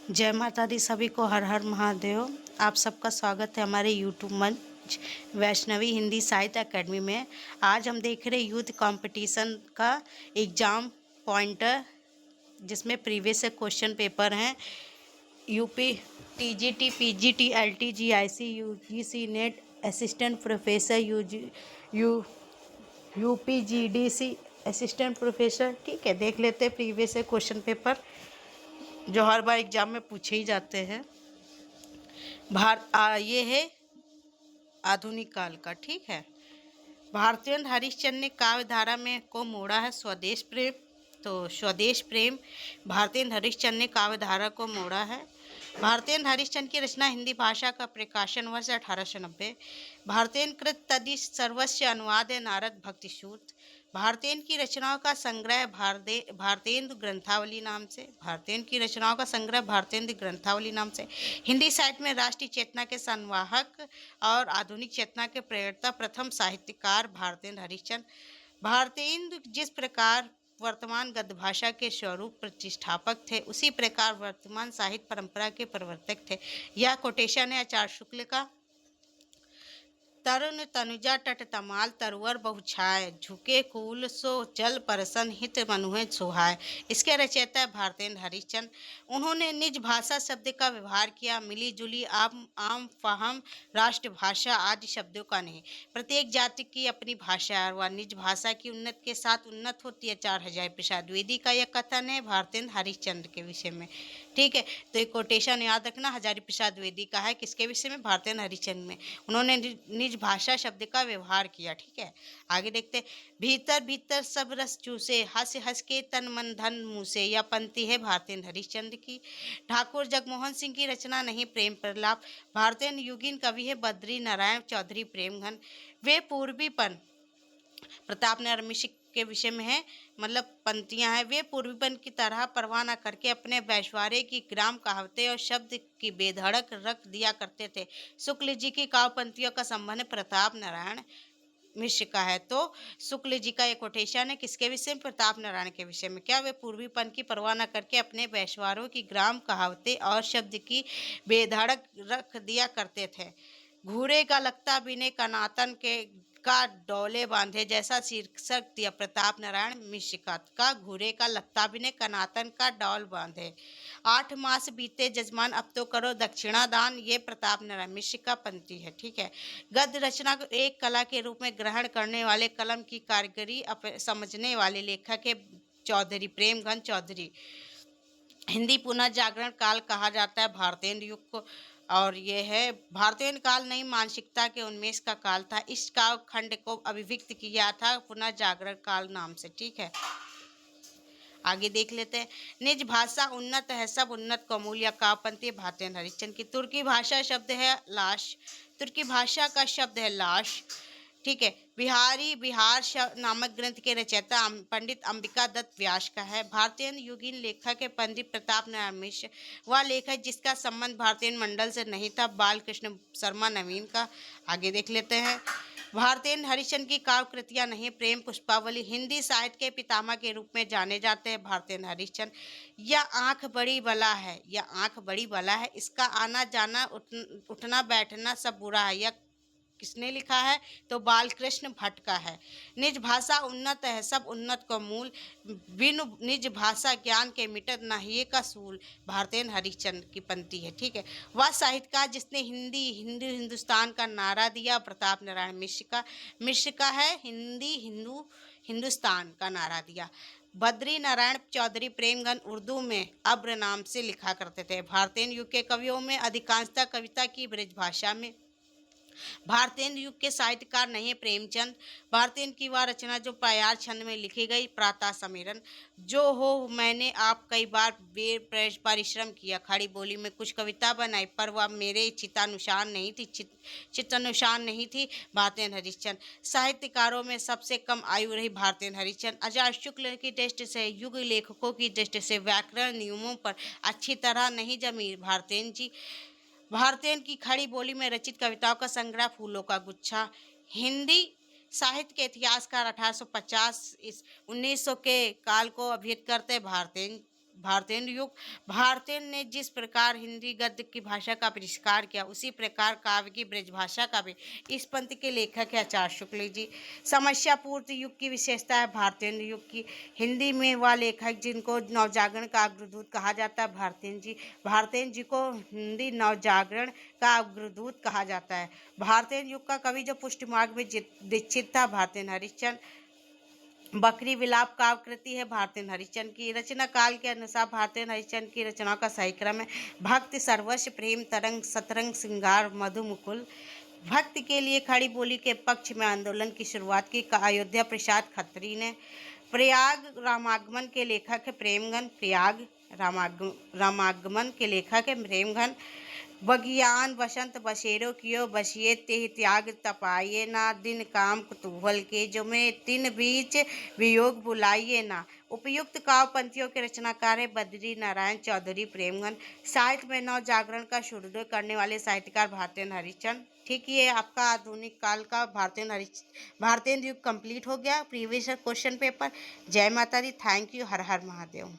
जय माता दी। सभी को हर हर महादेव। आप सबका स्वागत है हमारे यूट्यूब मंच वैष्णवी हिंदी साहित्य एकेडमी में। आज हम देख रहे यूथ कंपटीशन का एग्ज़ाम पॉइंटर, जिसमें प्रीवियस से क्वेश्चन पेपर हैं। UP TGT, PGT, LT, GIC, UGC NET, assistant professor, UPGDC assistant professor. ठीक है, देख लेते हैं प्रीवियस से क्वेश्चन पेपर जो हर बार एग्जाम में पूछे ही जाते हैं। ये है आधुनिक काल का। ठीक है, भारतीय हरिश्चंद्र ने काव्य धारा में को मोड़ा है स्वदेश प्रेम। तो स्वदेश प्रेम भारतीय हरिश्चंद्र ने काव्य धारा को मोड़ा है। भारतीय हरिश्चंद्र की रचना हिंदी भाषा का प्रकाशन वर्ष 1890। भारतीय कृत तदि सर्वस्व अनुवाद नारद भक्ति सूत्र। भारतीय की रचनाओं का संग्रह भारतेंदु ग्रंथावली नाम से। भारतीय की रचनाओं का संग्रह भारतेंदु ग्रंथावली नाम से। हिंदी साहित्य में राष्ट्रीय चेतना के संवाहक और आधुनिक चेतना के प्रेरता प्रथम साहित्यकार भारतेंदु हरिश्चंद्र। भारतेंदु जिस प्रकार वर्तमान गद्य भाषा के स्वरूप प्रतिष्ठापक थे, उसी प्रकार वर्तमान साहित्य परंपरा के प्रवर्तक थे। यह कोटेशन है आचार्य शुक्ल का। तरुण तनुजा तट तमाल तरुवर बहुछाय, झुके कूल सो जल परसन हित मनुहे सुहाय। इसके रचयिता है भारतेंदु हरिश्चंद्र। उन्होंने निज भाषा शब्द का व्यवहार किया, मिली जुली आम फाहम राष्ट्रभाषा आदि शब्दों का नहीं। प्रत्येक जाति की अपनी भाषा है और वह निज भाषा की उन्नत के साथ उन्नत होती है। 4000 प्रसाद द्विवेदी का यह कथन है भारतेंदु हरिश्चंद्र के विषय में। ठीक है, तो एक कोटेशन याद रखना, हजारी प्रसाद द्विवेदी का है। किसके विषय में? भारतेंदु हरिश्चंद्र में। उन्होंने निज भाषा शब्द का व्यवहार किया। ठीक है, आगे देखते। भीतर भीतर सब रस चूसे, हंस हंस के तन मन धन मूसे। यह पंक्ति है भारतेंदु हरिश्चंद्र की। ठाकुर जगमोहन सिंह की रचना नहीं प्रेम प्रलाप। भारतेंदु युगीन कवि है बद्री नारायण चौधरी प्रेमघन। वे पूर्वीपन प्रताप नारायण मिश्र के विषय में है, मतलब पंक्तियां हैं। वे पूर्वीपन की तरह परवाह न करके अपने वैश्वारे की ग्राम कहावतें और शब्द की बेधड़क रख दिया करते थे। शुक्ल जी की काव्य पंक्तियों का संबंध प्रताप नारायण मिश्र का है। तो शुक्ल जी का एक कोटेशन है किसके विषय में? प्रताप नारायण के विषय में। क्या? वे पूर्वीपन की परवाह न करके अपने वैश्वारों की ग्राम कहावतें और शब्द की बेधड़क रख दिया करते थे। घूरे का लगता बिने कनातन के का डोले बांधे, जैसा शीर्षक दिया प्रताप नारायण मिश्र का घूरे का लगता बिने कनातन का डोल बांधे। 8 मास बीते जजमान अब तो करो दक्षिणा दान, ये प्रताप नारायण मिश्र का पंक्ति है। ठीक है, गद्य रचना को एक कला के रूप में ग्रहण करने वाले, कलम की कारीगरी समझने वाले लेखक है चौधरी प्रेमघन चौधरी। हिंदी पुनर्जागरण काल कहा जाता है भारतेंदु युग को, और ये है भारतेंदु काल नई मानसिकता के उन्मेष का काल था। इस काल खंड को अभिव्यक्त किया था पुनर्जागरण काल नाम से। ठीक है, आगे देख लेते हैं। निज भाषा उन्नत है सब उन्नत को मूल्य कापंथी भारतेंदु हरिश्चंद्र की। तुर्की भाषा शब्द है लाश। तुर्की भाषा का शब्द है लाश। ठीक है, बिहार नामक ग्रंथ के रचयिता पंडित अंबिका दत्त व्यास का है। भारतीय युगीन लेखक है पंडित प्रताप नारायण मिश्र। वह लेखक जिसका संबंध भारतीय मंडल से नहीं था, बालकृष्ण शर्मा नवीन का। आगे देख लेते हैं। भारतेंदु हरिश्चंद्र की काव्य कृतियां नहीं प्रेम पुष्पावली। हिंदी साहित्य के पितामह के रूप में जाने जाते हैं भारतेंदु हरिश्चंद्र। यह आंख बड़ी बला है, यह आंख बड़ी बला है, इसका आना जाना उठना बैठना सब बुरा है। यह किसने लिखा है? तो बालकृष्ण भट्ट का है। निज भाषा उन्नत है सब उन्नत को मूल, बिनु निज भाषा ज्ञान के मिटत नाहिए का सूल। भारतेंदु हरिश्चंद्र की पंक्ति है। ठीक है, वह साहित्यकार जिसने हिंदी हिंदू हिंदुस्तान का नारा दिया प्रताप नारायण मिश्र का है। हिंदी हिंदू हिंदुस्तान का नारा दिया। बद्री नारायण चौधरी प्रेमघन उर्दू में अब्र नाम से लिखा करते थे। भारतेंदु युग के कवियों में अधिकांशतः कविता की ब्रज भाषा में। भारतेंदु युग के साहित्यकार नहीं प्रेमचंद। भारतेंदु की वह रचना जो प्यार छंद में लिखी गई, प्रातः समीरण जो हो मैंने आप कई बार परिश्रम किया, खड़ी बोली में कुछ कविता बनाई, पर वह मेरे चित्तानुसार नहीं थी, चित्तानुसार नहीं थी। भारतेंदु हरिश्चंद्र साहित्यकारों में सबसे कम आयु रही भारतेंदु हरिश्चंद्र। आचार्य शुक्ल की दृष्टि से, युग लेखकों की दृष्टि से व्याकरण नियमों पर अच्छी तरह नहीं जमी भारतेंदु जी। भारतेंदु की खड़ी बोली में रचित कविताओं का संग्रह फूलों का गुच्छा। हिंदी साहित्य के इतिहासकार 1850 1900 के काल को अभिहित करते भारतेंदु युग। भारतेंदु ने जिस प्रकार हिंदी गद्य की भाषा का आविष्कार किया, उसी प्रकार काव्य की ब्रजभाषा का भी। इस पंक्ति के लेखक है आचार्य शुक्ल जी। समस्या पूर्ति युग की विशेषता है भारतेंदु युग की। हिंदी में वह लेखक जिनको नवजागरण का अग्रदूत कहा जाता है, भारतेंदु जी। भारतेंदु जी को हिंदी नवजागरण का अग्रदूत कहा जाता है। भारतेंदु युग का कवि जो पुष्टि मार्ग में दीक्षित था, भारतेंदु हरिश्चंद्र। बकरी विलाप काव्य कृति है भारतेंदु हरिश्चंद्र की। रचना काल के अनुसार भारतेंदु हरिश्चंद्र की रचनाओं का सही क्रम है भक्ति सर्वस्व, प्रेम तरंग, सतरंग, श्रृंगार, मधु मुकुल। भक्ति के लिए खड़ी बोली के पक्ष में आंदोलन की शुरुआत की अयोध्या प्रसाद खत्री ने। प्रयाग रामागमन के लेखक है प्रेमगन। प्रयाग रामागमन के लेखक है प्रेमगन। बगियान बसंत बसेरो कियो, बसिए तेह त्याग तपाइए ना, दिन काम कुतूहल के जो में तिन बीच वियोग बुलाइए ना। उपयुक्त काव्य पंक्तियों के रचनाकार है बद्री नारायण चौधरी प्रेमगन। साहित्य में नव जागरण का सूर्योदय करने वाले साहित्यकार भारतेंदु हरिश्चंद्र। ठीक, ये आपका आधुनिक काल का भारतेंदु युग कंप्लीट हो गया प्रीवियस क्वेश्चन पेपर। जय माता दी, थैंक यू, हर हर महादेव।